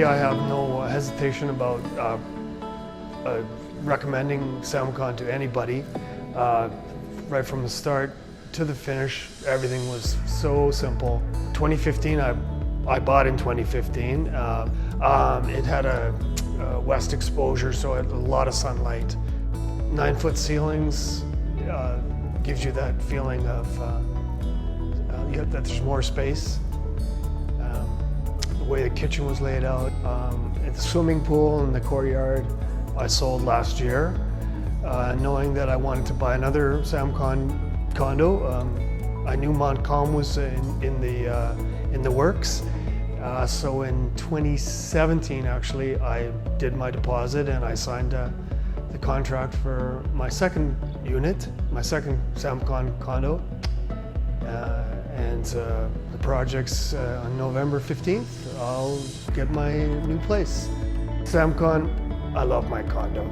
Today I have no hesitation about recommending Samcon to anybody. Right from the start to the finish, everything was so simple. 2015, I bought in 2015. It had a west exposure, so it had a lot of sunlight. 9-foot ceilings gives you that feeling of that there's more space. The way the kitchen was laid out. The swimming pool in the courtyard I sold last year, knowing that I wanted to buy another Samcon condo. I knew Montreal was in the works. So in 2017, actually, I did my deposit and I signed the contract for my second unit, my second Samcon condo. The project's on November 15th. I'll get my new place. Samcon, I love my condo.